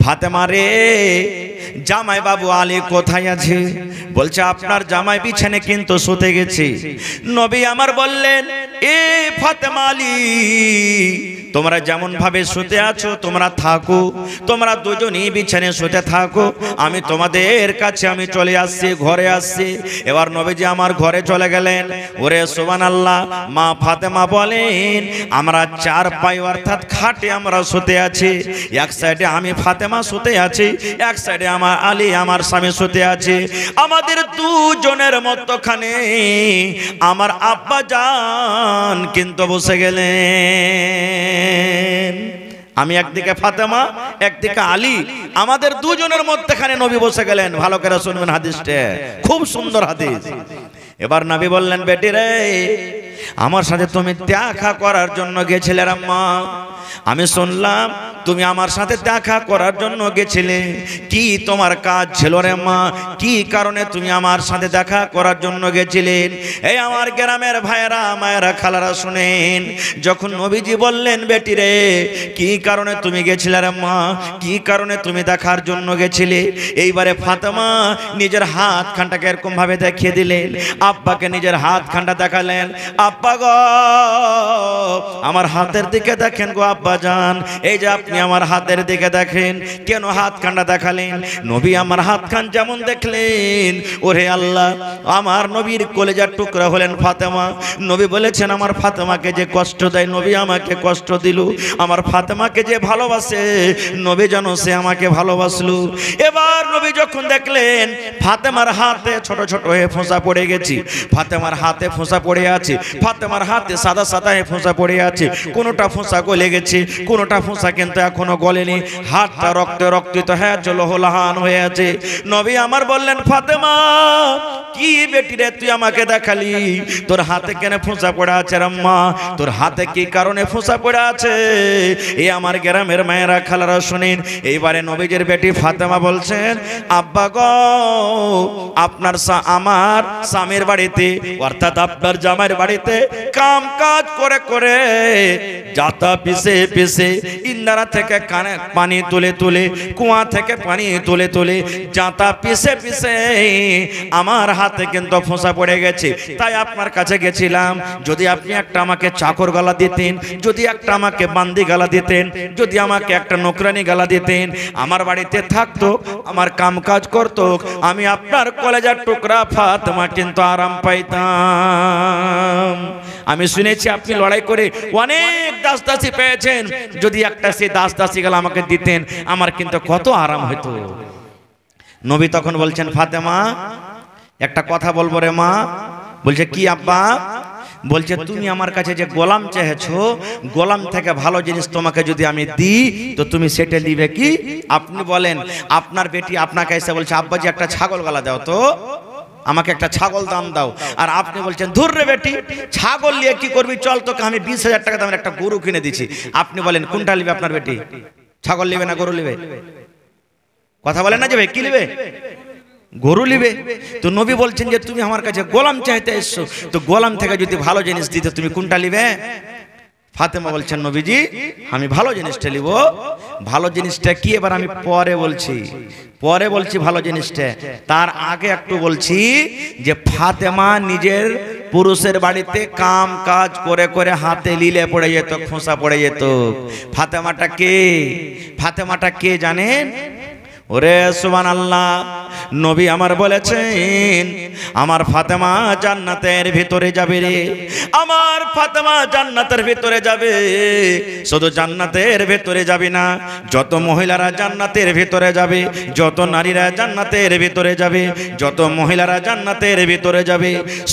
ফাতেমা রে, জামাই বাবু আলী কোথায় আছে? বলছে আপনার জামাই বিছানে কিন্তু শুতে গেছে। নবী আমার বললেন, এ ফাতেমা আলী, তোমরা যেমন ভাবে শুতে আছো তোমরা থাকো, তোমরা দুজনই বিছানে শুতে থাকো, আমি তোমাদের কাছে আমি চলে আসছি, ঘরে আসছি। এবার নবীজি আমার ঘরে চলে গেলেন। ওরে সুবহানাল্লাহ, মা ফাতেমা বলেন আমরা চার পাই অর্থাৎ খাটে আমরা শুতে আছি। এক সাইডে আমি ফাতেমা শুতে আছি, এক সাইডে আমার আলী আমার স্বামী শুতে আছে। আমাদের দুজনের মধ্যখানে আমার আব্বা জান কিন্তু বসে গেলেন। আমি একদিকে ফাতেমা, একদিকে আলী, আমাদের দুজনের মধ্যখানে নবী বসে গেলেন। ভালো করে শুনবেন হাদিসটা, খুব সুন্দর হাদিস। এবার নবী বললেন, বেটি রে, আমার সাথে তুমি দেখা করার জন্য গেছিলে আম্মা, আমি শুনলাম তুমি আমার সাথে দেখা করার জন্য গেছিলে। কি তোমার কাজ ছিল রে মা? কি কারণে তুমি আমার সাথে দেখা করার জন্য গেছিলেন? এই আমার গ্রামের ভাইয়েরা, মায়েরা, খালারা শুনেন, যখন নবীজি বললেন বেটি রে কি কারণে তুমি গেছিলে রে মা, কি কারণে তুমি দেখার জন্য গেছিলে, এইবারে ফাতেমা নিজের হাত খানটাকে এরকম ভাবে দেখিয়ে দিলেন, আব্বাকে নিজের হাত খানটা দেখালেন। আব্বা গো, আমার হাতের দিকে দেখেন গো আব্বা জান, এই যে আপনি আমার হাতের দিকে দেখেন। কেন হাত খানটা দেখালেন? নবী আমার হাত খান যেমন দেখলেন, ওরে আল্লাহ, আমার নবীর কলেজার টুকরা হলেন ফাতেমা। নবী বলেছেন আমার ফাতেমাকে যে কষ্ট দেয় নবী আমাকে কষ্ট দিল, আমার ফাতেমাকে যে ভালোবাসে নবী যেন সে আমাকে ভালোবাসলো। এবার নবী যখন দেখলেন ফাতেমার হাতে ছোট ছোট হয়ে ফোঁসা পড়ে গেছে, ফাতেমার হাতে ফোঁসা পড়ে আছে, ফাতেমার হাতে সাদা সাদা হয়ে ফোঁসা পড়ে আছে, কোনোটা ফোঁসা গলে গেছে, কোনোটা ফোঁসা কিন্তু এখনো গলেনি, হাতটা রক্তে রক্তিত হয়ে লোহলাহান হয়ে আছে। নবী আমার বললেন, ফাতেমা কি বেটি রে তুই আমাকে দেখালি, তোর হাতে কেন ফোঁসা পড়ে আছে আম্মা, তোর হাতে কি কারণে ফোঁসা পড়ে আছে? এই আমার গ্রামের মায়েরা, খালারা শুনেন। এইবারে নবীজের বেটি ফাতেমা বলছেন, আব্বা গো, আপনার আমার স্বামীর বাড়িতে অর্থাৎ আপনার জামাইয়ের বাড়িতে কাম কাজ করে করে জাতা পিছে পিছে, ইন্দারা থেকে কানে পানি তুলে তুলে, কুয়া থেকে পানি তুলে তুলে, জাতা পিছে পিছে আমার হাতে কিন্তু ফোঁসা পড়ে গেছে। তাই আপনার কাছে গেছিলাম, যদি আপনি একটা আমাকে চাকর গালা দিতেন, যদি একটা আমাকে বান্দি গালা দিতেন, যদি আমাকে একটা নকরানি গালা দিতেন, আমার বাড়িতে থাকতো, আমার কাম কাজ করতো, আমি আপনার কলেজার টুকরা ফাতেমা কিন্তু আরাম পাইতাম। আমি শুনেছি আপনি লড়াই করে অনেক দাস দাসী পেয়েছেন, যদি একটা সেই দাস দাসী গালা আমাকে দিতেন আমার কিন্তু কত আরাম হতো। নবী তখন বলছেন, ফাতেমা একটা কথা বলবো রে মা। বলছে, কি আব্বা? বলছে, তুমি আমার কাছে যে গোলাম চেয়েছো, গোলাম থেকে ভালো জিনিস তোমাকে যদি আমি দিই তো তুমি সেটা নিবে কি? আপনি বলেন, আপনার বেটি আপনাকে এসে বলছে, আব্বাজি একটা ছাগল গলা দাও তো, আমাকে একটা ছাগল দাম দাও, আর আপনি বলছেন, ধুর রে বেটি, ছাগল নিয়ে কি করবি, চল তোকে আমি 20,000 টাকা দামের একটা গরু কিনে দিচ্ছি। আপনি বলেন কোনটা নিবে আপনার বেটি? ছাগল নিবে না গরু নিবে? কথা বলেন না যে ভাই কি নিবে? গরু নিবে। তো নবী বলছেন যে তুমি আমার কাছে গোলাম চাইতে এসছো, তো গোলাম থেকে যদি ভালো জিনিস দিতে তুমি কোনটা নিবে? ফাতেমা বলছেন, নবীজি আমি ভালো জিনিসটা নিব। ভালো জিনিসটা কি এবার আমি পরে বলছি, পরে বলছি ভালো জিনিসটা। তার আগে একটু বলছি যে ফাতেমা নিজের পুরুষের বাড়িতে কাম কাজ করে করে হাতে লীলে পড়ে যেত, ফোঁসা পড়ে যেত। ফাতেমাটা কে? ফাতেমাটা কে জানেন? ওরে সুবহানাল্লাহ, নবী আমার বলেছেন আমার ফাতেমা জান্নাতের ভিতরে যাবে রে, আমার ফাতেমা জান্নাতের ভিতরে যাবে। শুধু জান্নাতের ভিতরে যাবে না, যত মহিলারা জান্নাতের ভিতরে যাবে, যত নারীরা জান্নাতের ভিতরে যাবে, যত মহিলারা জান্নাতের ভিতরে যাবে,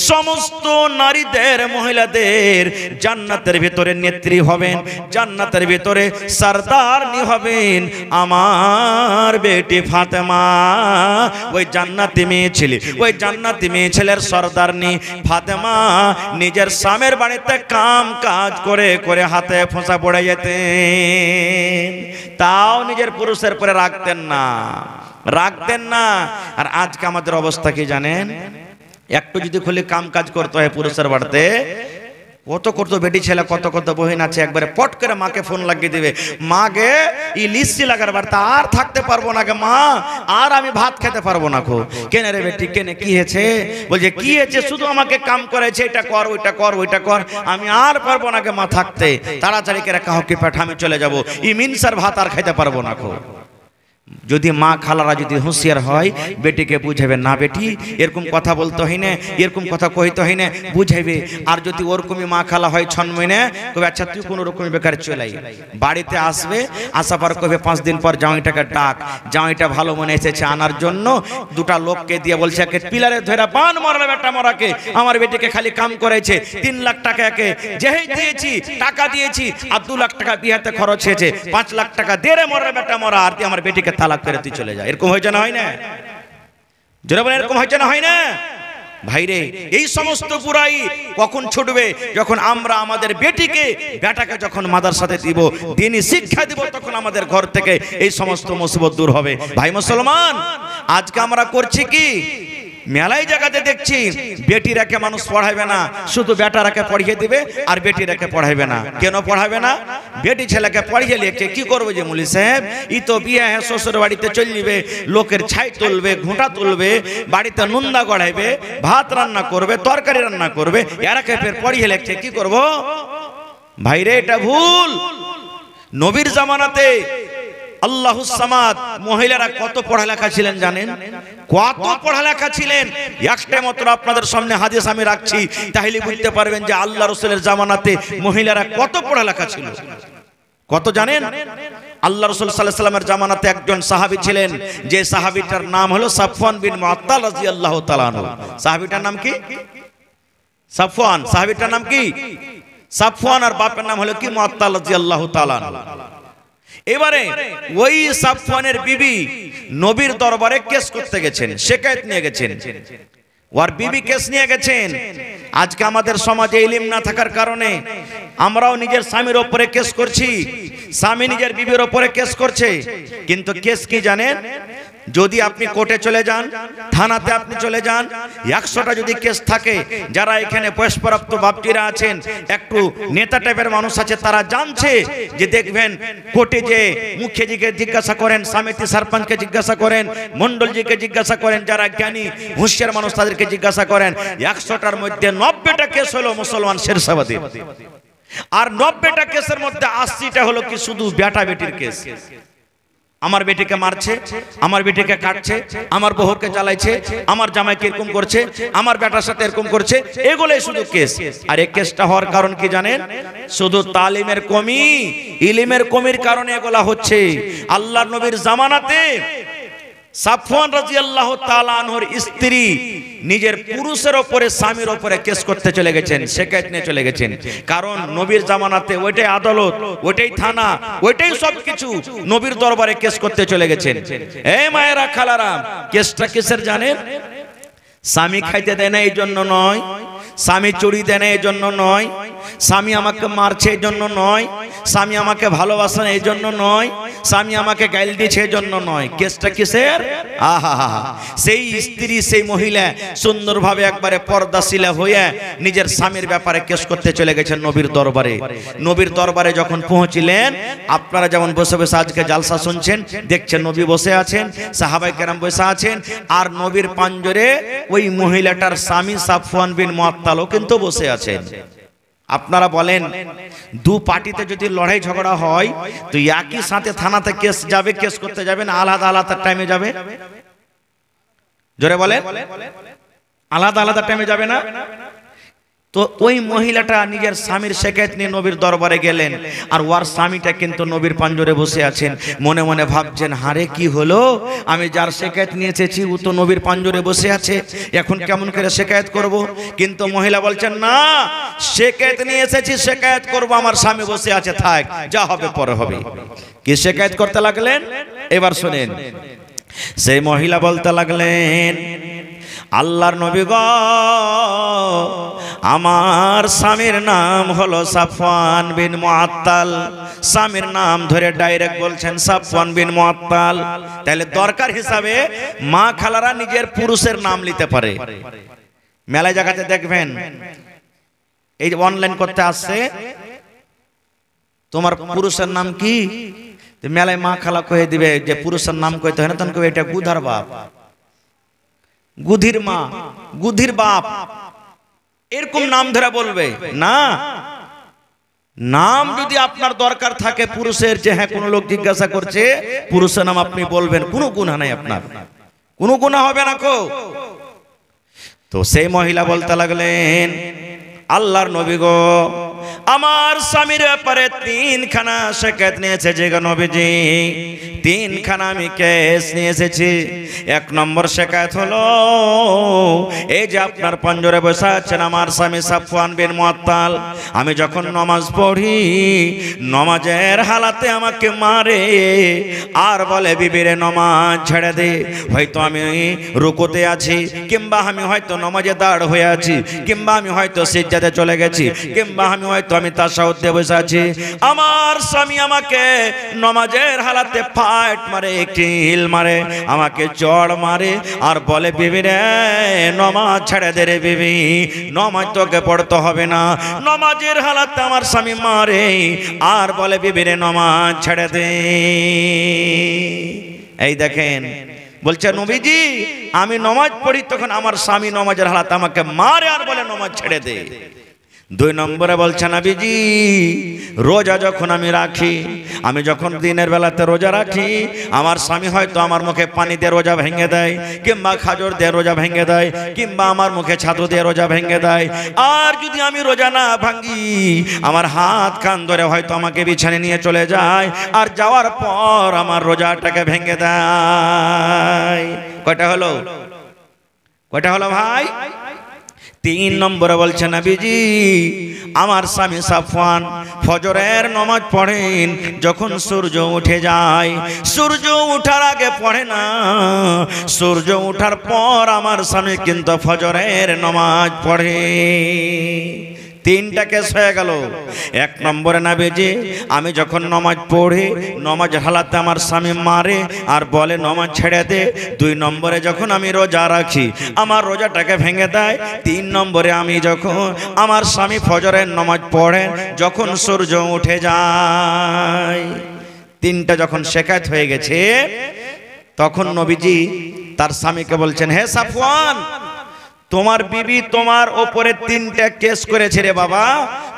সমস্ত নারীদের মহিলাদের জান্নাতের ভিতরে নেত্রী হবেন, জান্নাতের ভিতরে সরদারনি হবেন আমার বেটি ফাতেমা। ওই জান্নাতি মেয়ে ছেলে, ওই জান্নাতি মেয়ে ছেলের সরদারনি ফাতেমা নিজের স্বামীর বাড়িতে কাম কাজ করে করে হাতে ফোঁসা পড়ে যেতেন, তাও নিজের পুরুষের পরে রাখতেন না, রাখতেন না। আর আজকে আমাদের অবস্থা কি জানেন? একটু যদি খুলে কাম কাজ করতে হয় পুরুষের বাড়িতে, কত কত বেটি ছেলে কত কত বহিন আছে, একবারে পট করে মাকে ফোন লাগিয়ে দিবে, মা গে ই লিস্টি লাগার বার্তা আর থাকতে পারবো না গে মা, আর আমি ভাত খেতে পারবো না খো। কেনে রে বেটি কেনে, কি হয়েছে? বলছে কি হয়েছে, শুধু আমাকে কাম করেছে, এটা কর ওইটা কর ওইটা কর, আমি আর পারবো না গে মা থাকতে, তাড়াতাড়ি করে কাহকে পাঠা আমি চলে যাবো, ই মিনসার ভাত আর খেতে পারবো না খো। যদি মা খালারা যদি হুঁশিয়ার হয়, বেটিকে বুঝাবে না বেটি এরকম কথা বলতে হয় না, এরকম কথা কইতে হয় না, বুঝাইবে। আর যদি ওরকমই মা খালা হয় ছন্ময় কবে আচ্ছা তুই কোনো রকম বেকার চলে আই, বাড়িতে আসবে, আসা পর কবে 5 দিন পর জামাইটাকে ডাক, জামাইটা ভালো মনে এসেছে আনার জন্য, দুটা লোককে দিয়ে বলছে একে পিলারে ধরে বান মারলে বেটা মরাকে, আমার বেটিকে খালি কাম করেছে, 3 লাখ টাকা একে যেই দিয়েছি, টাকা দিয়েছি, আর 2 লাখ টাকা বিয়াতে খরচ হয়েছে, 5 লাখ টাকা দেরে মরলে বেটা মরা, আর তুই আমার বেটিকে তালাক করে তুই চলে যায়। এরকম হয়েছে না হয় না? যারা বলে এরকম হয়েছে না হয় না? ভাইরে এই সমস্ত বুড়াই কখন ছুটবে? যখন আমরা আমাদের বেটাকে যখন মাদ্রাসাতে দিব, দ্বীনি শিক্ষা দিব, তখন আমাদের ঘর থেকে এই সমস্ত মুসিবত দূর হবে। ভাই মুসলমান, আজকে আমরা করছি কি? মেলায় জায়গাতে দেখছি বেটিরাকে মানুষ পড়াইবে না, শুধু বেটারাকে পড়িয়ে দিবে আর বেটিরাকে পড়াইবে না। কেন পড়াবে না? বেটি ছেলেকে পড়িয়ে লিখছে কি করবে যে মুলি সাহেব, ই তো বিয়ে হ্যাঁ শ্বশুর বাড়িতে চলবে, লোকের ছাই তুলবে, ঘুঁটা তুলবে, বাড়িতে নুন্দা গড়াইবে, ভাত রান্না করবে, তরকারি রান্না করবে, এরাকে ফের পড়িয়ে লিখছে কি করব? ভাইরে এটা ভুল। নবীর জামানাতে আল্লাহুস সামাদ মহিলারা কত পড়ালেখা ছিলেন জানেন? কত পড়ালেখা ছিলেন। একটা মাত্র আপনাদের সামনে হাদিস আমি রাখছি, তাহলে বুঝতে পারবেন যে আল্লাহ রাসূলের জামানাতে মহিলারা কত পড়ালেখা ছিল। কত জানেন? আল্লাহ রাসূল সাল্লাল্লাহু আলাইহি ওয়াসাল্লামের জামানাতে একজন সাহাবী ছিলেন, যে সাহাবীটার নাম হলো সাফওয়ান বিন মুআত্তাল রাদিয়াল্লাহু তাআলা আনহু। সাহাবীটার নাম কি? সাফওয়ান। সাহাবীটার নাম কি? সাফওয়ান, আর বাপের নাম হলো কি? মুআত্তাল রাদিয়াল্লাহু তাআলা আনহু। এবারে ওই সাফওয়ানের বিবি নবীর দরবারে কেস করতে গেছেন, শিকায়েত নিয়ে গেছেন, ওর বিবি কেস নিয়ে গেছেন। আজকে আমাদের সমাজে ইলম না থাকার কারণে আমরাও নিজের স্বামীর উপরে কেস করছি, স্বামী নিজের বিবির উপরে কেস করছে। কিন্তু কেস কি জানেন? যদি আপনি কোর্টে চলে যান, থানাতে আপনি চলে যান, 100টা যদি কেস থাকে, যারা এখানে বয়স্কপ্রাপ্ত বাপটিরা আছেন, একটু নেতা টাইপের মানুষ আছে, তারা জানছে যে দেখবেন কোর্টে যে মুখ্যজিকে জিজ্ঞাসা করেন, সমিতি সরপঞ্চকে জিজ্ঞাসা করেন, মন্ডলজিকে জিজ্ঞাসা করেন, যারা জ্ঞানী হুঁশিয়ার মানুষ তাদেরকে জিজ্ঞাসা করেন, 100টার মধ্যে 90টা কেস হলো মুসলমান শেরশাবাদী, আর 90টা কেসের মধ্যে 80টা হলো কি শুধু বেটা বেটির কেস। আমার বেটিকে মারছে, আমার বেটিকে কাটছে, আমার বউকে জ্বালাইছে, আমার জামাইকে এরকম করছে, আমার বেটার সাথে এরকম করছে, এগুলোই শুধু কেস। আর এই কেসটা হওয়ার কারণ কি জানেন? শুধু তালিমের কমি, ইলমের কমির কারণে এগুলা হচ্ছে। আল্লাহর নবীর জামানাতে সাফওয়ান রাদিয়াল্লাহু তাআলা আনহুর স্ত্রী নিজের পুরুষের উপরে, স্বামীর উপরে কেস করতে চলে গেছেন, শিকায়েত নিয়ে চলে গেছেন। কারণ নবীর জামানাতে ওইটাই আদালত, ওইটাই থানা, ওইটাই সবকিছু, নবীর দরবারে কেস করতে চলে গেছেন। এই মায়েরা খালারা, কেসটা কিসের জানেন? স্বামী খাইতে দেয় না এই জন্য নয়, স্বামী চুরি দেয় না এই জন্য নয়, স্বামী আমাকে মারছে এই জন্য নয়, স্বামী আমাকে ভালোবাসে না এই জন্য নয়, স্বামী আমাকে গাইল দিয়েছে এই জন্য নয়। কেসটা কিসের? আহা, সেই স্ত্রী, সেই মহিলা সুন্দরভাবে একবারে পর্দাশীলা হয়ে নিজের স্বামীর ব্যাপারে কেস করতে চলে গেছেন নবীর দরবারে। নবীর দরবারে যখন পৌঁছিলেন, আপনারা যেমন বসে বসে আজকে জালসা শুনছেন, দেখছেন নবী বসে আছেন, সাহাবায়ে কেরাম বসে আছেন, আর নবীর পাঞ্জরে ওই মহিলাটার স্বামী সাফওয়ান বিন মুআত্তালও কিন্তু বসে আছেন। আপনারা বলেন, দু পার্টিতে যদি লড়াই ঝগড়া হয়, তো একই সাথে থানাতে কেস যাবে, কেস করতে যাবে না আলাদা আলাদা টাইমে যাবে? জোরে বলেন, আলাদা আলাদা টাইমে যাবে না? তো ওই মহিলাটা নিজের স্বামীর শিকায়েত নিয়ে নবীর দরবারে গেলেন, আর ওর স্বামীটা কিন্তু নবীর পাঞ্জরে বসে আছেন। মনে মনে ভাবছেন, হারে কি হলো, আমি যার শিকায়েত নিয়ে এসেছি ও তো নবীর পাঞ্জরে বসে আছে, এখন কেমন করে শিকায়েত করব? কিন্তু মহিলা বলছেন, না, শিকায়েত নিয়ে এসেছি, শিকায়েত করব, আমার স্বামী বসে আছে, থাক, যা হবে পরে হবে। কি শিকায়েত করতে লাগলেন? এবার শুনেন। সেই মহিলা বলতে লাগলেন, আল্লাহর নবী গো, আমার স্বামীর নাম হলো সাফওয়ান বিন মুআত্তাল। স্বামীর নাম ধরে ডাইরেক্ট বলছেন সাফওয়ান বিন মুআত্তাল। তাহলে দরকার হিসাবে মা খালারা নিজের পুরুষের নাম নিতে পারে। মেলা জায়গাতে দেখবেন এই যে অনলাইন করতে আসছে, তোমার পুরুষের নাম কি? মেলায় মা খালা কয়ে দিবে যে পুরুষের নাম কইতে হয় না, তখন এটা গুধার বাপ, গুধির মা, গুধির বাপ, এরকম নাম ধরে বলবে না। নাম যদি আপনার দরকার থাকে পুরুষের, যে হ্যাঁ কোনো লোক জিজ্ঞাসা করছে পুরুষের নাম, আপনি বলবেন, কোনো গুনাহ নাই আপনার, কোনো গুনাহ হবে না কো। তো সেই মহিলা বলতে লাগলেন, আল্লাহর নবী গো, আমার স্বামীর ব্যাপারে তিনখানা শিকায়ত নিয়েছে যে গো নবীজি, তিনখানা আমি কেস নিয়ে এসেছি। এক নম্বর শিকায়ত হলো এই যে আপনার পঞ্জরে বসে আছেন আমার স্বামী সাফওয়ান বিন মুআত্তাল, আমি যখন নামাজ পড়ি নামাজের হালাতে আমাকে মারে আর বলে বিবিরে নামাজ ছেড়ে দে। হয়তো আমি রুকুতে আছি, কিংবা আমি হয়তো নামাজে দাঁড় হয়ে আছি, কিংবা আমি হয়তো সিজদাতে চলে গেছি, কিংবা আমি তাশাহুদে বসে আছি, আমার স্বামী আমাকে নামাজের হালাতে ফাইট মারে, কিল মারে, আমাকে চড় মারে আর বলে বিবি রে নামাজ ছেড়ে দে রে বিবি, নামাজ তোকে পড়তে হবে না। নামাজের হালাতে আমার স্বামী মারে আর বলে বিবি রে নামাজ ছেড়ে দে। এই দেখেন, বলছে নবীজি আমি নামাজ পড়ি, তখন আমার স্বামী নামাজের হালাতে আমাকে মারে আর বলে নামাজ ছেড়ে দে। দুই নম্বরে বলছে নবীজি রোজা যখন আমি রাখি, আমি যখন দিনের বেলাতে রোজা রাখি, আমার স্বামী হয়তো আমার মুখে পানি দিয়ে রোজা ভেঙে দেয়, কিংবা খাজর দিয়ে রোজা ভেঙে দেয়, কিংবা আমার মুখে ছাতু দিয়ে রোজা ভেঙে দেয়। আর যদি আমি রোজা না ভাঙি, আমার হাত কান ধরে হয়তো আমাকে বিছানে নিয়ে চলে যায়, আর যাওয়ার পর আমার রোজাটাকে ভেঙে দেয়। কয়টা হলো? কয়টা হলো ভাই? তিন নম্বরে বলছে নবীজি আমার স্বামী সাফওয়ান ফজরের নামাজ পড়েন যখন সূর্য উঠে যায়, সূর্য ওঠার আগে পড়ে না, সূর্য ওঠার পর আমার স্বামী কিন্তু ফজরের নামাজ পড়ে। তিনটা কেস হয়ে গেল। এক নম্বরে নবীজি আমি যখন নামাজ পড়ি, নামাজ হালাতে আমার স্বামী মারে আর বলে নামাজ ছেড়ে দে। দুই নম্বরে যখন আমি রোজা রাখি, আমার রোজাটাকে ভেঙে দেয়। তিন নম্বরে আমি যখন আমার স্বামী ফজরের নামাজ পড়েন যখন সূর্য উঠে যায়। তিনটা যখন শিকায়ত হয়ে গেছে, তখন নবীজি তার স্বামীকে বলছেন, হে সাফওয়ান, তোমার বিবি তোমার ওপরে তিনটা কেস করেছে রে বাবা।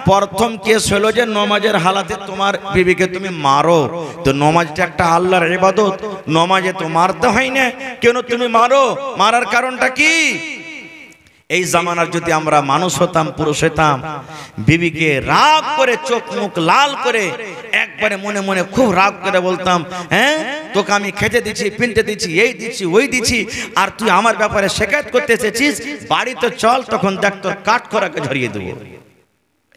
প্রথম কেস হলো যে নামাজের হালাতে তোমার বিবিকে তুমি মারো। তো নামাজটা একটা আল্লাহর ইবাদত, নামাজে তো মারতে হয় না, কেন তুমি মারো? মারার কারণটা কি? এই জামানার যদি আমরা মানুষ হতাম, পুরুষ হতাম, বিবিকে রাগ করে চোখ মুখ লাল করে একবারে মনে মনে খুব রাগ করে বলতাম, হ্যাঁ তোকে আমি খেতে দিচ্ছি, পিনতে দিচ্ছি, এই দিচ্ছি, ওই দিচ্ছি, আর তুই আমার ব্যাপারে শিকায়ত করতে এসেছিস, বাড়িতে চল, তখন দেখ তোর কাঠ খোরাকে ঝরিয়ে দেবো।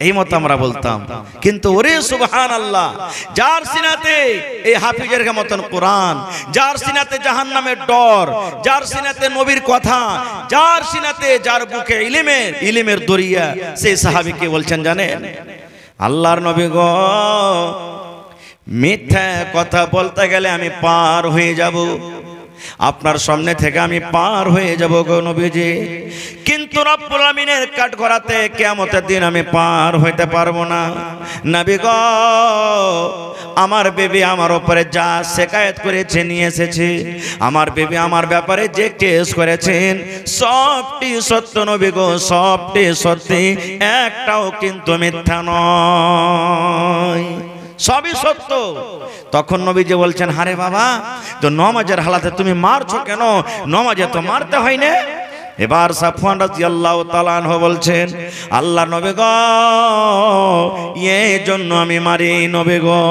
এই মত আমরা বলতাম। কিন্তু ওরে সুবহানাল্লাহ, যার সিনাতে এই হাফিজের মতন কোরআন, যার সিনাতে জাহান্নামের ডর, যার সিনাতে নবীর কথা, যার সিনাতে, যার বুকে ইলমের দরিয়া, সেই সাহাবীকে বলছেন জানেন, আল্লাহর নবী গো, মিথ্যা কথা বলতে গেলে আমি পার হয়ে যাব, আপনার সামনে থেকে আমি পার হয়ে যাব গো নবীজি, কিন্তু রব্বুল আমিনের কাঠগড়াতে কিয়ামতের দিন আমি পার হইতে পারবো না। নবী গো, আমার বিবি আমার উপরে যা শিকায়ত করেছে নিয়ে এসেছে, আমার বিবি আমার ব্যাপারে যে কেস করেছেন সবটি সত্য নবী গো, সবটি সত্যি, একটাও কিন্তু মিথ্যা নয়, সবই সত্য। তখন নবীজি বলছেন, হারে বাবা, তো নামাজের হালাতে তুমি মারছো কেন? নামাজে তো মারতে হয় না। এবার সাফওয়ান রাদিয়াল্লাহু তাআলা আনহু বলছেন, আল্লাহ নবী গো, এই জন্য আমি মারি নবী গো,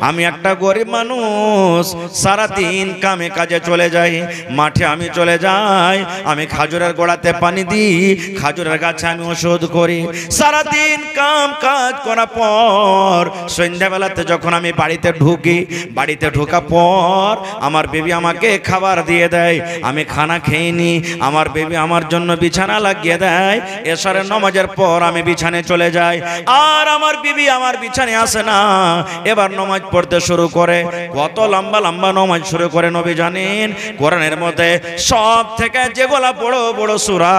আমি একটা গরিব মানুষ, সারাদিন কামে কাজে চলে যাই, মাঠে আমি চলে যাই, আমি খাজুরের গোড়াতে পানি দিই, খাজুরের গাছে আমি ওষুধ করি, সারাদিন কাম কাজ করার পর সন্ধ্যাবেলাতে যখন আমি বাড়িতে ঢুকি, বাড়িতে ঢোকার পর আমার বিবি আমাকে খাবার দিয়ে দেয়, আমি খানা খেয়ে নিই, আমার বিবি আমার জন্য বিছানা লাগিয়ে দেয়, এশারের নামাজের পর আমি বিছানে চলে যাই, আর আমার বিবি আমার বিছানে আসে না, এবার নামাজ পড়তে শুরু করে। কত লম্বা লম্বা নামাজ শুরু করে নবী জানেন? কোরআনের মধ্যে সব থেকে যেগুলা বড় বড় সূরা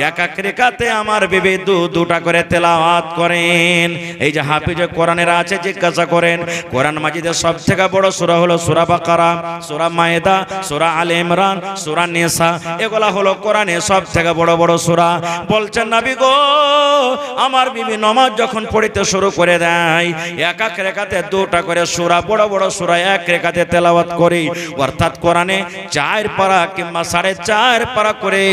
এক এক রাকাতে আমার বিবি দুটা করে তেলাওয়াত করেন। এই যে হাফিজে কোরআনের আছে, জিজ্ঞাসা করেন কোরআন মাজিদের সব থেকে বড় সূরা হলো সূরা বাকারা, সূরা মায়েদা, সূরা আলে ইমরান, সূরা নিসা, এগুলা হলো কোরআনের সব থেকে বড় বড় সূরা। বলছেন নবী গো, আমার বিবি নামাজ যখন পড়তে শুরু করে দেয়, এক এক রাকাতে দুটা করে সূরা, বড় বড় সূরা এক রাকাতে তেলাওয়াত করি, অর্থাৎ কোরআনে 4 পারা কিংবা 4.5 পারা করে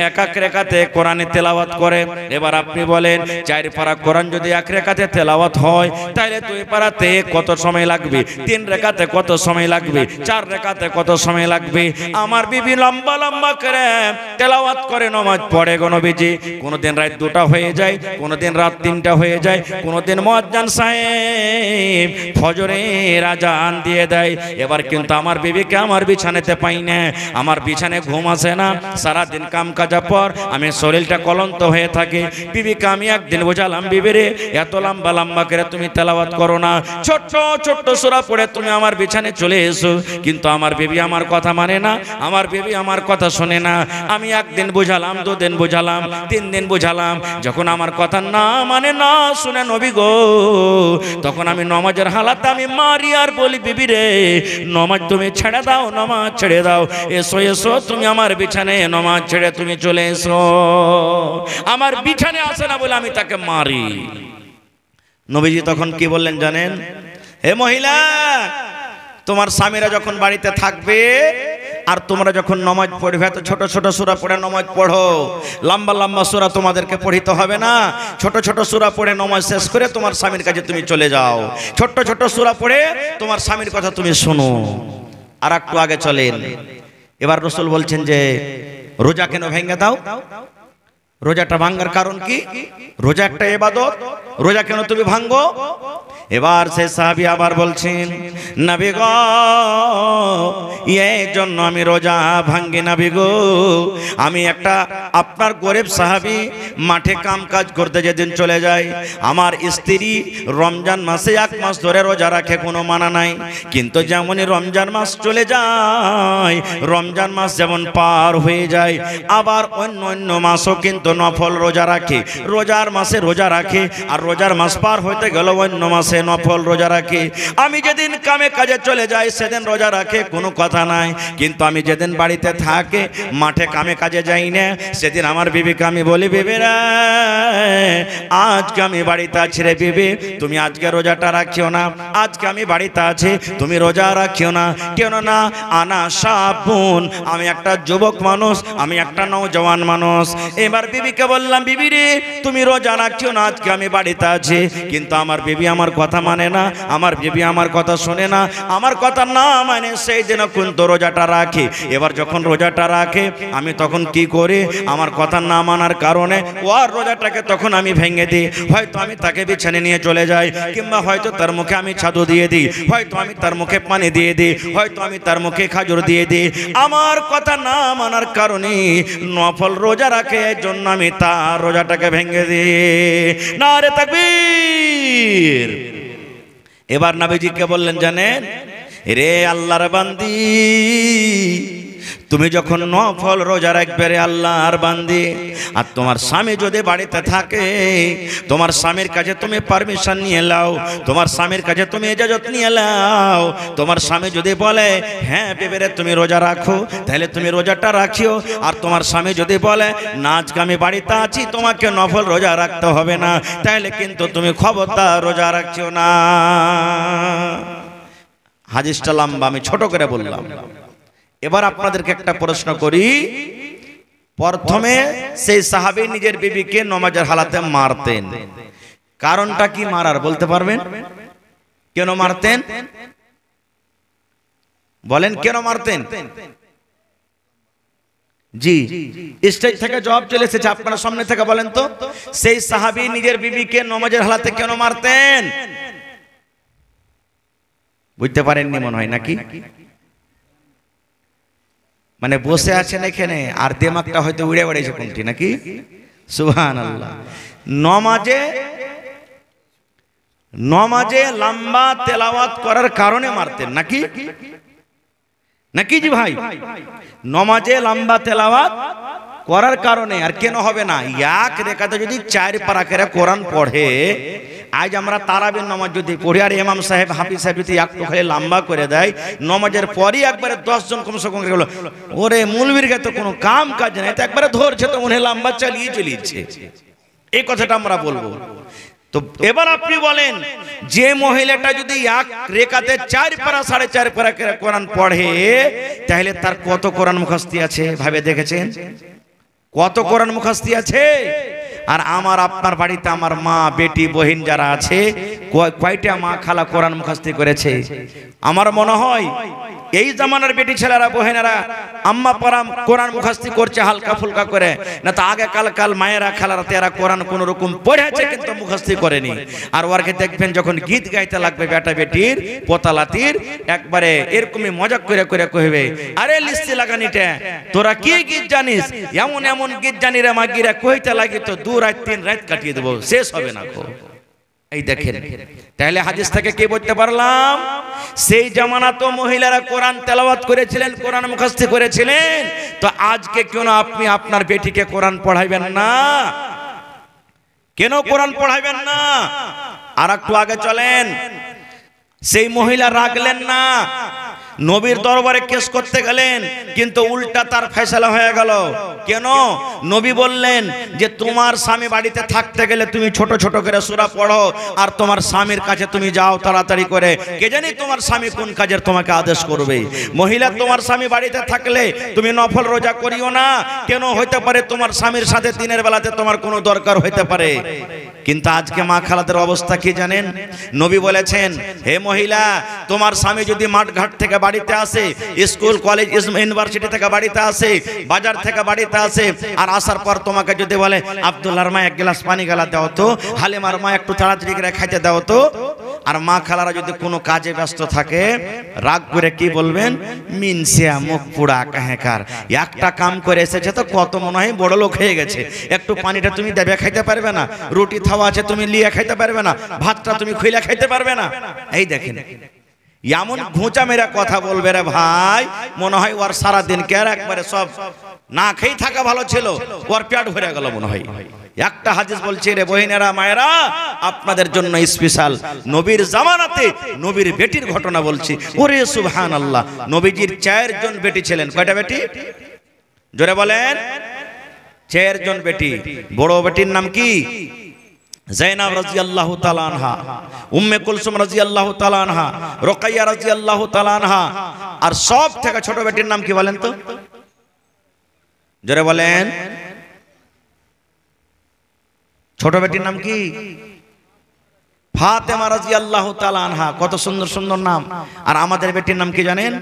এক এক রাকাতে কোরআনে তেলাওয়াত করে। এবার আপনি বলেন 4 পারা কোরআন যদি এক রাকাতে তেলাওয়াত হয়, তাহলে 2 পারাতে কত সময় লাগবে? 3 রাকাতে কত সময় লাগবে? 4 রাকাতে কত সময় লাগবে? আমার বিবি লম্বা লম্বা করে তেলাওয়াত করে নামাজ পড়ে গো নবীজি। কোনদিন রাত 2টা হয়ে যায়, কোনদিন রাত 3টা হয়ে যায়, কোনদিন মুয়াজ্জিন সাহেব ফজরের আজান দিয়ে দেয়। এবার কিন্তু আমার বিবিকে আমার বিছানাতে পাই না, আমার বিছানায় ঘুম আসে না, সারা দিন কাম কাজা পর আমি শরীরটা ক্লান্ত হয়ে থাকে। বিবিকে আমি একদিন বোঝালাম, বিবি রে এত লম্বা লম্বা করে তুমি তেলাওয়াত করো না, ছোট্ট ছোট্ট সূরা পড়ে তুমি আমার বিছানায় চলে এসো। কিন্তু আমার বিবি আমার কথা মানে না, আমার বিবি আমার কথা শোনে না। আমি একদিন বোঝালাম, 2 দিন বোঝালাম, 3 দিন বোঝালাম, যখন আমার কথা না মানে না শুনে নবী গো, তখন আমি নামাজের হালাতে আমি মারি আর বলি, বিবি রে নামাজ তুমি ছেড়ে দাও, নামাজ ছেড়ে দাও, এসো এসো তুমি আমার বিছানায়, নামাজ ছেড়ে তুমি চলে এসো। আমার বিছানায় আসে না বলে আমি তাকে মারি। নবীজি তখন কি বললেন জানেন? হে মহিলা, তোমার স্বামীরা যখন বাড়িতে থাকবে আর তোমরা যখন নামাজ পড়বে, এত ছোট ছোট সূরা পড়ে নামাজ পড়ো, লম্বা লম্বা সূরা তোমাদেরকে পড়িতে হবে না। ছোট ছোট সূরা পড়ে নামাজ শেষ করে তোমার স্বামীর কাছে তুমি চলে যাও, ছোট ছোট সূরা পড়ে তোমার স্বামীর কথা তুমি শোনো। আর একটু আগে চলেন, এবার রাসূল বলছেন যে রোজা কেন ভেঙে দাও? রোজাটা ভাঙার কারণ কি? রোজা একটা ইবাদত, রোজা কেন তুমি ভাঙো? এবার সেই সাহাবী আবার বলছেন, নবী গো এই জন্য আমি রোজা ভাঙি নবী গো, আমি একটা আপনার গরিব সাহাবী, মাঠে কাম কাজ করতে যেদিন চলে যায়, আমার স্ত্রী রমজান মাসে 1 মাস ধরে রোজা রাখে, কোনো মানা নাই, কিন্তু যেমনই রমজান মাস চলে যায়, রমজান মাস যেমন পার হয়ে যায়, আবার অন্য অন্য মাসও কিন্তু নফল রোজা রাখে, রোজার মাসে রোজা রাখে, আর রোজার মাস পার হইতে গেল অন্য মাসে নফল রোজা রাখে। আমি যেদিন কামে কাজে চলে যাই সেদিন রোজা রাখে, কোনো কথা নাই, কিন্তু আমি যেদিন বাড়িতে থাকে, মাঠে কামে কাজে যাই না, সেদিন আমার বিবিকে আমি বলি, বিবি রে আজকে আমি বাড়িতে আছি রে বিবি, তুমি আজকে রোজাটা রাখিও না, আজকে আমি বাড়িতে আছি, তুমি রোজা রাখিও না। কেন না? আনা সাবুন, আমি একটা যুবক মানুষ, আমি একটা নওজওয়ান মানুষ। এবার বিবিকে বললাম, বিবি রে তুমি রোজা রাখিও না, আজকে আমি বাড়িতে আছি। কিন্তু আমার বিবি আমার কথা মানে না, আমার বিবি আমার কথা শোনে না, আমার কথা না মানে সেই দিন কিন্তু রোজাটা রাখে। এবার যখন রোজাটা রাখে, আমি তখন কি করি? আমার কথা না মানার কারণে ওর রোজাটাকে তখন আমি ভেঙে দিই। হয়তো আমি তাকে বিছানে নিয়ে চলে যাই, কিংবা হয়তো তার মুখে আমি ছাদু দিয়ে দিই, হয়তো আমি তার মুখে পানি দিয়ে দিই, হয়তো আমি তার মুখে খাজুর দিয়ে দিই। আমার কথা না মানার কারণে নফল রোজা রাখে, এই জন্য আমি তার রোজাটাকে ভেঙে দিই। নারে তাকবীর। এবার নবীজিকে বললেন জানেন, রে আল্লাহর বান্দি, তুমি যখন নফল রোজা রাখবে রে আল্লাহর বান্দি, আর তোমার স্বামী যদি বাড়িতে থাকে, তোমার স্বামীর কাছে তুমি পারমিশন নিয়ে নাও, তোমার স্বামীর কাছে তুমি ইজাজত নিয়ে নাও। তোমার স্বামী যদি বলে হ্যাঁ বেবেরে তুমি রোজা রাখো, তাহলে তুমি রোজাটা রাখিও। আর তোমার স্বামী যদি বলে না আজকে আমি বাড়িতে আছি, তোমাকে নফল রোজা রাখতে হবে না, তাহলে কিন্তু তুমি খবরদার রোজা রাখিও না। হাদিসটা লম্বা, আমি ছোট করে বললাম। এবার আপনাদেরকে একটা প্রশ্ন করি, প্রথমে সেই সাহাবী নিজের বিবিকে নামাজের হালাতে মারতেন, কারণটা কি মারার বলতে পারবেন? কেন মারতেন বলেন, কেন মারতেন? জি, স্টেজ থেকে জবাব চলে এসেছে, আপনারা সামনে থেকে বলেন তো, সেই সাহাবী নিজের বিবিকে নামাজের হালাতে কেন মারতেন? বুঝতে পারেননি মনে হয় নাকি? মানে বসে আছেন এখানে আর দিমাগটা হয়তো উড়ে বেড়েছে কোনটি নাকি? সুবহানাল্লাহ। নমাজে লম্বা তেলাওয়াত করার কারণে মারতেন নাকি? নাকি জি ভাই? নমাজে লম্বা তেলাওয়াত করার কারণে। আর কেন হবে না? এক রেখাতে যদি 4 পারা করে কোরআন পড়ে, আজ আমরা তারাবির নামাজ যদি পড়ি আর ইমাম সাহেব হাফিজ সাহেব যদি একটু খালি লম্বা করে দেয়, নমাজের পরই একবারে 10 জন কমসে কম গেল, ওরে মুলবির তো কোনো কাম কাজ নাই, তো একবারে ধরছে তো মনে লম্বা চালিয়ে চলিয়েছে। এই কথাটা আমরা বলবো। তো এবার আপনি বলেন, যে মহিলাটা যদি এক রেখাতে 4 পারা 4.5 পারা করে কোরআন পড়ে, তাহলে তার কত কোরআন মুখস্থি আছে ভাবে দেখেছেন? কত কোরআন মুখস্থি আছে? আর আমার আপনার বাড়িতে আমার মা বেটি বহিন যারা আছে, কয়টা মা খালা কোরআন মুখস্থি করেছে? আমার মনে হয় এই জামানার বেটি ছেলেরা বহিনেরা আম্মা পরাম কোরআন মুখস্থি করছে হালকা ফুলকা করে, না তো আগে কাল মায়েরা খালারা তেরা কোরআন কোন রকম পড়েছে কিন্তু মুখস্থি করেনি। আর ওরকে দেখবেন যখন গীত গাইতে লাগবে বেটা বেটির পোতালাতির, একবারে এরকমই মজাক করে করে কইবে, আরে লিস্তি লাগানিটা তোরা কি গীত জানিস? এমন এমন গীত জানি রে মাগিরা কইতে লাগি তো 2 রাত 3 রাত কাটিয়ে দেবো, শেষ হবে না গো। এই দেখেন, তাহলে হাদিস থেকে কি বলতে পারলাম? সেই জামানা তো মহিলারা কোরআন তেলাওয়াত করেছিলেন, কোরআন মুখস্থি করেছিলেন, তো আজকে কেন আপনি আপনার বেটিকে কোরআন পড়াইবেন না? কেন কোরআন পড়াইবেন না? আর একটু আগে চলেন, সেই মহিলা রাখলেন না, নবীর দরবারে কেস করতে গেলেন, কিন্তু উল্টা তার ফয়সালা হয়ে গেল। কেন? নবী বললেন যে তোমার স্বামী বাড়িতে থাকতে গেলে তুমি ছোট ছোট করে সূরা পড়ো, আর তোমার স্বামীর কাছে তুমি যাও তাড়াতাড়ি করে, কে জানি তোমার স্বামী কোন কাজের তোমাকে আদেশ করবে। মহিলা, তোমার স্বামী বাড়িতে থাকলে তুমি নফল রোজা করিও না, কেন? হইতে পারে তোমার স্বামীর সাথে দিনের বেলাতে তোমার কোনো দরকার হইতে পারে। কিন্তু আজকে মা খালাদের অবস্থা কি জানেন? নবী বলেছেন, হে মহিলা, তোমার স্বামী যদি মাঠঘাট থেকে বাড়িতে আসে, স্কুল কলেজ ইউনিভার্সিটি থেকে বাড়িতে আসে, বাজার থেকে বাড়িতে আসে, আর আসার পর তোমাকে যদি বলে আব্দুল্লাহর মা 1 গ্লাস পানি গালা দাও তো, হালিমার মা একটু তাড়াতাড়ি করে খাইতে দাও তো, আর মা খালারা যদি কোনো কাজে ব্যস্ত থাকে, রাগ করে কি বলবেন? মিনসিয়া মুখ পুরা কাহেকার, একটা কাম করে এসেছে তো কত মনে হয় বড় লোক হয়ে গেছে, একটু পানিটা তুমি দেবে খাইতে পারবে না, রুটি থাওয়া আছে তুমি লিয়ে খাইতে পারবে না, ভাতটা তুমি খুইলা খাইতে পারবে না। এই দেখেন, এমন ঘুঁচা মেরা কথা বলবে রে ভাই, মনে হয় ওর সারাদিন কে একবারে সব না খেয়ে থাকা ভালো ছিল, ওর পেট ভরে গেল মনে হয়। একটা হাদিস বলছে রে বহিনেরা মায়েরা, আপনাদের জন্য স্পেশাল নবীর জামানাতে নবীর বেটির ঘটনা বলছি। ওরে সুবহানাল্লাহ, নবীজির 4 জন বেটি ছিলেন। কয়টা বেটি? জোরে বলেন। 4 জন বেটি। বড় বেটির নাম কি? জাইনাব রাদিয়াল্লাহু তাআলা আনহা, উম্মে কুলসুম রাদিয়াল্লাহু তাআলা আনহা, রুকাইয়া রাদিয়াল্লাহু তাআলা আনহা। আর সব থেকে ছোট বেটির নাম কি বলেন তো? জোরে বলেন। ছোট বেটির নাম কি? ফাতেমা রাদিয়াল্লাহু তাআলা আনহা। কত সুন্দর সুন্দর নাম। আর আমাদের বেটির নাম কি জানেন?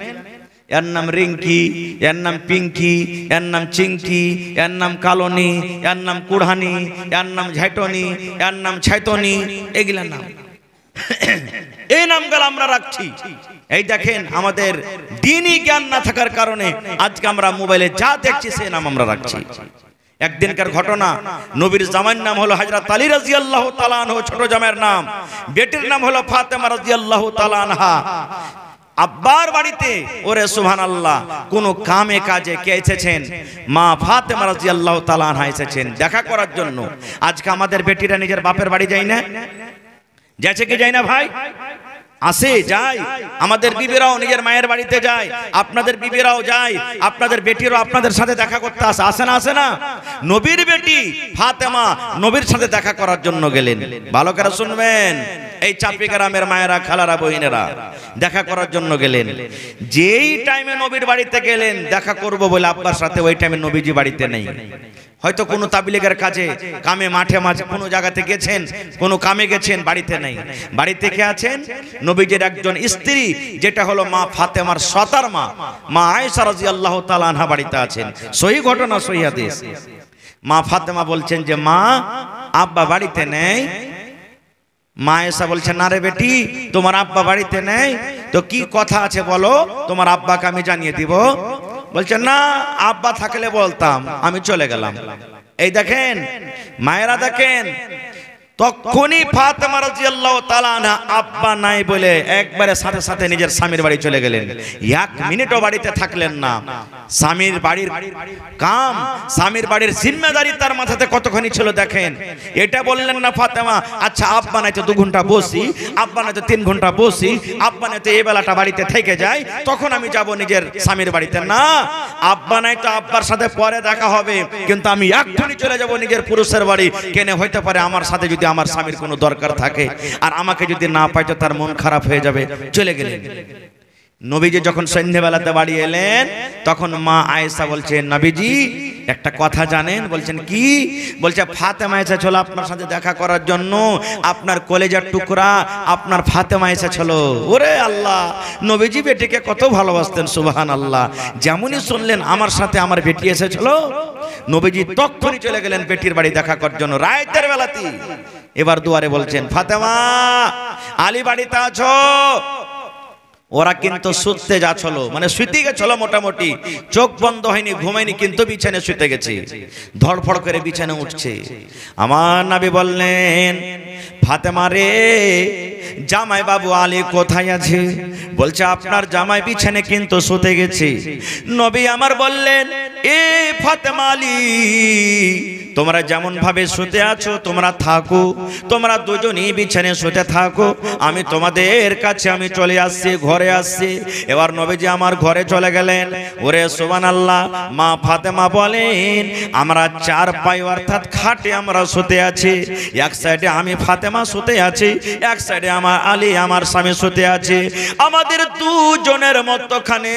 এর নাম রিঙ্কি, এর নাম পিঙ্কি, এর নাম চিঙ্কি, এর নাম কালনি, এর নাম কুড়হানি, এর নাম ঝাইটনি, এর নাম ছাইতনি। এগুলা নাম, এই নামগুলো আমরা রাখছি। এই দেখেন, আমাদের দ্বীনি জ্ঞান না থাকার কারণে আজকে আমরা মোবাইলে যা দেখছি সেই নাম আমরা রাখছি। একদিনকার ঘটনা, নবীর জামাইয়ের নাম হলো হযরত আলী রাদিয়াল্লাহু তাআলা আনহু, ছোট জামাইয়ের নাম। বেটির নাম হলো ফাতেমা রাদিয়াল্লাহু তাআলা আনহা। আব্বার বাড়িতে, ওরে সুবহানাল্লাহ, কোন কামে কাজে কে এসেছেন? মা ফাতেমা রাদিয়াল্লাহু তাআলা আনহা এসেছেন দেখা করার জন্য। আজকে আমাদের বেটিরা নিজের বাপের বাড়ি যায় না? যাচ্ছে কি যায় না ভাই? আসে, যায়। আমাদের বিবিরাও নিজের মায়ের বাড়িতে যায়, আপনাদের বিবিরাও যায়, আপনাদের বেটিরাও আপনাদের সাথে দেখা করতে আসে। আসে না? আসে না? নবীর বেটি ফাতেমা নবীর সাথে দেখা করার জন্য গেলেন। ভালো করে শুনবেন, এই চাপি গ্রামের মায়েরা, খালারা, বহিনেরা দেখা করার জন্য গেলেন। যেই টাইমে নবীর বাড়িতে গেলেন দেখা করব বলে আব্বার সাথে, ওই টাইমে নবীজি বাড়িতে নেই। হয়তো কোনো তাবলীগের কাজে, কামে, মাঠে মাঝে কোনো জায়গাতে গেছেন, কোনো কামে গেছেন, বাড়িতে নেই। বাড়িতে কে আছেন? নবীজির একজন স্ত্রী, যেটা হলো মা ফাতেমার সতার মা, মা আয়েশা রাদিয়াল্লাহু তাআলা আনহা বাড়িতে আছেন। সহি ঘটনা, সহি হাদিস। মা ফাতেমা বলছেন যে মা, আব্বা বাড়িতে নেই। মা আয়েশা বলছেন, না রে বেটি, তোমার আব্বা বাড়িতে নেই তো কি কথা আছে বলো, তোমার আব্বাকে আমি জানিয়ে দিব। বলছেন না, আব্বা থাকলে বলতাম, আমি চলে গেলাম। এই দেখেন মায়েরা, দেখেন তখনই ফাতেমা রাদিয়াল্লাহু তাআলা আনহা আব্বা নাই বলে একবারে সাথে সাথে নিজের স্বামীর বাড়ি চলে গেলেন। এক মিনিটও বাড়িতে থাকলেন না। স্বামীর বাড়ির কাম, স্বামীর বাড়ির জিম্মেদারি তার মাথাতে কতখানি ছিল দেখেন। এটা বললেন না ফাতেমা, আচ্ছা আব্বা নাই তো 2 ঘন্টা বসি, আব্বা নাই তো 3 ঘন্টা বসি, আব্বা নাই তো এই বেলাটা বাড়িতে থেকে যাই, তখন আমি যাব নিজের স্বামীর বাড়িতে। না, আব্বা নাই তো আব্বার সাথে পরে দেখা হবে, কিন্তু আমি এক্ষুনি চলে যাব নিজের পুরুষের বাড়ি। কেন হইতে পারে আমার সাথে যদি আমার স্বামীর কোনো দরকার থাকে, আর আমাকে যদি না পাই তো তার মন খারাপ হয়ে যাবে। চলে গেলেন। নবীজি যখন সন্ধ্যাবেলাতে বাড়ি এলেন, তখন মা আয়েশা বলছেন, নবীজি একটা কথা জানেন? বলছেন কি? বলছে ফাতেমা এসেছিল আপনার সাথে দেখা করার জন্য, আপনার কলেজার টুকরা আপনার ফাতেমা এসেছিল। ওরে আল্লাহ, নবীজি বেটিকে কত ভালোবাসতেন, সুবহানাল্লাহ। যেমনই শুনলেন আমার সাথে আমার বেটি এসেছিল, নবীজি তখনই চলে গেলেন বেটির বাড়ি দেখা করার জন্য, রাতের বেলাতেই। এবার দুয়ারে বলছেন, ফাতেমা আলী বাড়িতে আছো? ওরা কিন্তু শুতে যাচ্ছিল, মানে শুতে গেছিল, মোটামুটি চোখ বন্ধ হয়নি, ঘুমায়নি, কিন্তু বিছানে শুতে গেছে। ধড়ফড় করে বিছানে উঠছে। আমার নবী বললেন, ফাতেমা রে, জামাই বাবু আলী কোথায় আছে? বলছে আপনার জামাই বিছানে কিন্তু শুতে গেছে। নবী আমার বললেন, এ ফাতেমা আলী, তোমরা যেমন ভাবে শুতে আছো তোমরা থাকো, তোমরা দুজনই বিছানে শুতে থাকো, আমি তোমাদের কাছে আমি চলে আসছি, ঘরে আসছি। এবার নবীজি আমার ঘরে চলে গেলেন। ওরে সুবহানাল্লাহ। মা ফাতেমা বলেন, আমরা 4 পাই অর্থাৎ খাটে আমরা শুতে আছি। এক সাইডে আমি ফাতেমা শুতে আছি, এক সাইডে আমার আলী আমার স্বামী শুতে আছে। আমাদের দুজনের মধ্যখানে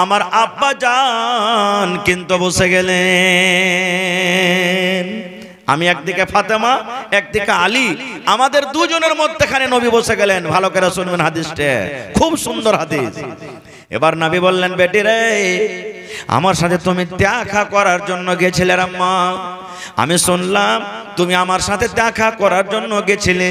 আমার আব্বা জান কিন্তু বসে গেলেন। আমি একদিকে ফাতেমা, একদিকে আলী, আমাদের দুজনের মধ্যখানে নবী বসে গেলেন। ভালো করে শুনবেন হাদিসটা, খুব সুন্দর হাদিস। এবার নবী বললেন, বেটি রে, আমার সাথে তুমি দেখা করার জন্য গেছিলে আম্মা, আমি শুনলাম তুমি আমার সাথে দেখা করার জন্য গেছিলে।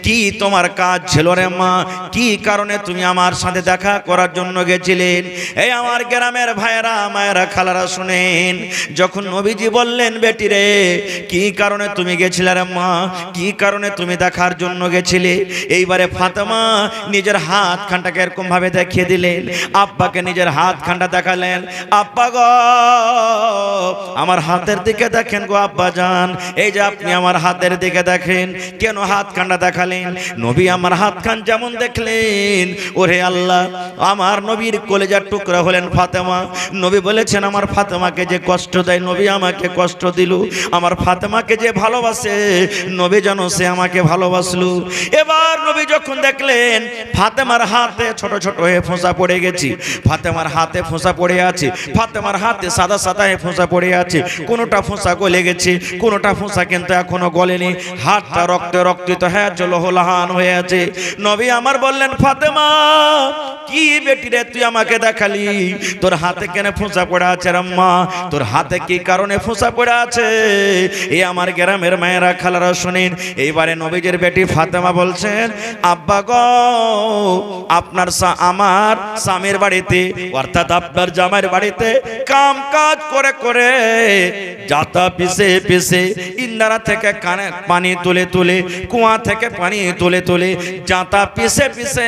কি তোমার কাজ ছিল রে মা? কি কারণে তুমি আমার সাথে দেখা করার জন্য গেছিলেন? এই আমার গ্রামের ভাইয়েরা, মায়েরা, খালারা শুনেন। যখন নবীজি বললেন, বেটি রে, কি কারণে তুমি গেছিলে রে মা? কি কারণে তুমি দেখার জন্য গেছিলে? এইবারে ফাতেমা নিজের হাত খানটাকে এরকম ভাবে দেখিয়ে দিলেন, আব্বাকে নিজের হাত খানটা দেখালেন। আব্বা গো, আমার হাতের দিকে দেখেন গো আব্বা জান, এই যে আপনি আমার হাতের দিকে দেখেন। কেন হাত খানটা দেখালেন? নবী আমার হাত খান যেমন দেখলেন, ওরে আল্লাহ, আমার নবীর কলেজার টুকরা হলেন ফাতেমা। নবী বলেছেন, আমার ফাতেমাকে যে কষ্ট দেয় নবী আমাকে কষ্ট দিল, আমার ফাতেমাকে যে ভালোবাসে নবী যেন সে আমাকে ভালোবাসলো। এবার নবী যখন দেখলেন ফাতেমার হাতে ছোট ছোট হয়ে ফোঁসা পড়ে গেছে, ফাতেমার হাতে ফোঁসা পড়ে আছে, ফাতেমার হাতে সাদা সাদা হয়ে ফোঁসা পড়ে আছে, কোনোটা ফোঁসা গলে গেছে, কোনোটা ফোঁসা কিন্তু এখনো গলেনি, হাতটা রক্তে রক্তিত হয়ে লোহলাহান হয়ে আছে। নবী আমার বললেন, ফাতেমা কি বেটি রে, তুই আমাকে দেখালি, তোর হাতে কেন ফোঁসা পড়ে আছে আম্মা? তোর হাতে কি কারণে ফোঁসা পড়ে আছে? এই আমার গ্রামের মায়েরা, খালারা শুনেন। এইবারে নবীজির বেটি ফাতেমা বলছেন, আব্বা গো, আপনার আমার স্বামীর বাড়িতে অর্থাৎ আপনার জামাইয়ের বাড়িতে কাম কাজ করে করে জাতা পিছে পিছে, ইন্দারা থেকে কানে পানি তুলে তুলে, কুয়া থেকে পানি তুলে তুলে, জাতা পিছে পিছে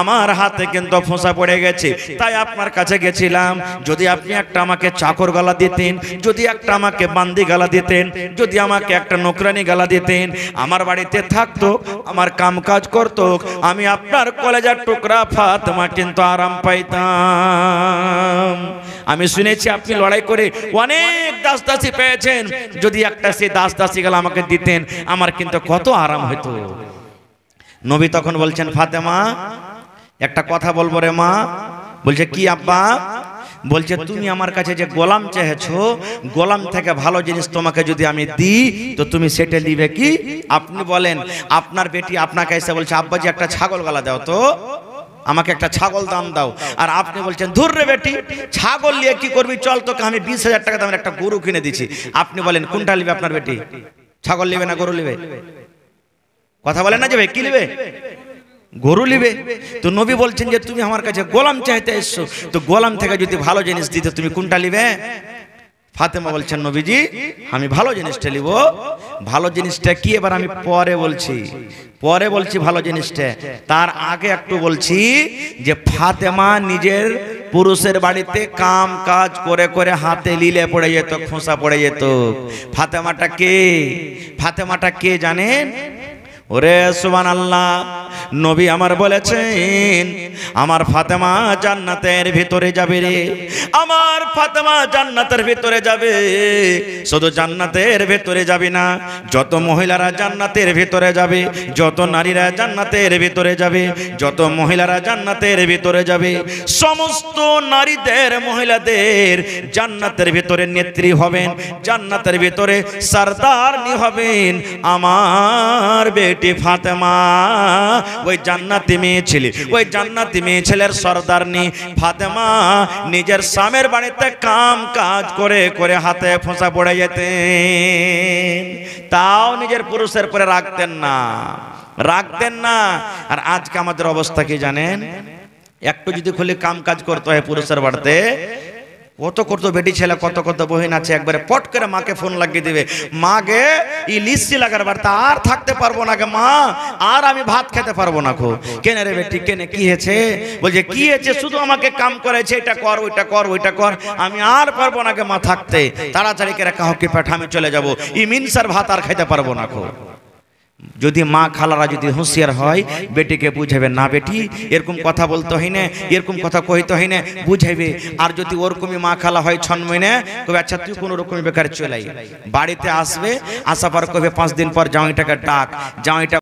আমার হাতে কিন্তু ফোঁসা পড়ে গেছে। তাই আপনার কাছে গেছিলাম, যদি আপনি একটা আমাকে চাকর গালা দিতেন, যদি একটা আমাকে বান্দি গালা দিতেন, যদি আমাকে একটা নকরানি গালা দিতেন, আমার বাড়িতে থাকতো, আমার কাম কাজ করতো, আমি আপনার কলেজার টুকরা ফাতেমা কিন্তু আরাম পাইতাম। আমি শুনেছি আপনি লড়াই করে অনেক দাস দাসী পেয়েছেন, যদি একটা সে দাস দাসী গালা আমাকে দিতেন, আমার কিন্তু কত আরাম হতো। নবী তখন বলছেন, ফাতেমা একটা কথা বলবো রে মা। বলছে, কি আব্বা? বলছে, তুমি আমার কাছে যে গোলাম চেয়েছো, গোলাম থেকে ভালো জিনিস তোমাকে যদি আমি দিই তো তুমি সেটা নিবে কি? আপনি বলেন, আপনার বেটি আপনাকে এসে বলছে, আব্বাজি একটা ছাগল গলা দাও তো, আমাকে একটা ছাগল দাম দাও। আর আপনি বলছেন, ধুর রে বেটি, ছাগল নিয়ে কি করবি, চল তোকে আমি 20,000 টাকা দামের একটা গরু কিনে দিচ্ছি। আপনি বলেন কোনটা নিবে আপনার বেটি? ছাগল নিবে না গরু নিবে? কথা বলেন না যে ভাই, কি নিবে? গরু নিবে। তো নবী বলছেন যে তুমি আমার কাছে গোলাম চাইতে এসছো, তো গোলাম থেকে যদি ভালো জিনিস দিতে তুমি কোনটা নিবে? ফাতেমা বলছেন নবীজি আমি ভালো জিনিসটা নিব। ভালো জিনিসটা কি এবার আমি পরে বলছি ভালো জিনিসটা। তার আগে একটু বলছি যে ফাতেমা নিজের পুরুষের বাড়িতে কাম কাজ করে করে হাতে লীলে পড়ে যেত, খোঁসা পড়ে যেত। ফাতেমাটা কে জানেন? ওরে সুবহানাল্লাহ, নবী আমার বলেছেন আমার ফাতেমা জান্নাতের ভিতরে যাবে রে, আমার ফাতেমা জান্নাতের ভিতরে যাবে। শুধু জান্নাতের ভিতরে যাবে না, যত মহিলারা জান্নাতের ভিতরে যাবে, যত নারীরা জান্নাতের ভিতরে যাবে, যত মহিলারা জান্নাতের ভিতরে যাবে, সমস্ত নারীদের মহিলাদের জান্নাতের ভিতরে নেত্রী হবেন, জান্নাতের ভিতরে সরদারনি হবেন আমার বেটি ফাতেমা। ওই জান্নাতি মেয়ে ছেলে, ওই জান্নাতি মেয়ে ছেলের সরদারনি ফাতেমা নিজের স্বামীর বাড়িতে কাম কাজ করে করে হাতে ফোঁসা পড়ে যেতেন, তাও নিজের পুরুষের পরে রাখতেন না। আর আজকে আমাদের অবস্থা কি জানেন? একটু যদি খুলে কাম কাজ করতে হয় পুরুষের বাড়িতে, কত বেটি ছেলে কত বহিন আছে, একবারে পট করে মাকে ফোন লাগিয়ে দিবে, মা গে ই লিস্টি লাগার বাড়িতে আর থাকতে পারবো না গে মা, আর আমি ভাত খেতে পারবো না খো। কেন রে বেটি কেনে কি হয়েছে? বলছে কি হয়েছে, শুধু আমাকে কাম করেছে, এটা কর ওইটা কর, আমি আর পারবো না গে মা থাকতে, তাড়াতাড়ি করে কাহকে পাঠা আমি চলে যাবো, ই মিনসার ভাত আর খেতে পারবো না খো। যদি মা খালারা যদি হুঁশিয়ার হয় বেটিকে বুঝাবে, না বেটি এরকম কথা বলতে হয় না, এরকম কথা কইতে হয় না, বুঝাইবে। আর যদি ওরকমই মা খালা হয় ছন্ময় কবে আচ্ছা তুই কোনো রকম বেকার চলে বাড়িতে আসবে, আসার পর কবে 5 দিন পর জামাইটাকে ডাক, জামাইটা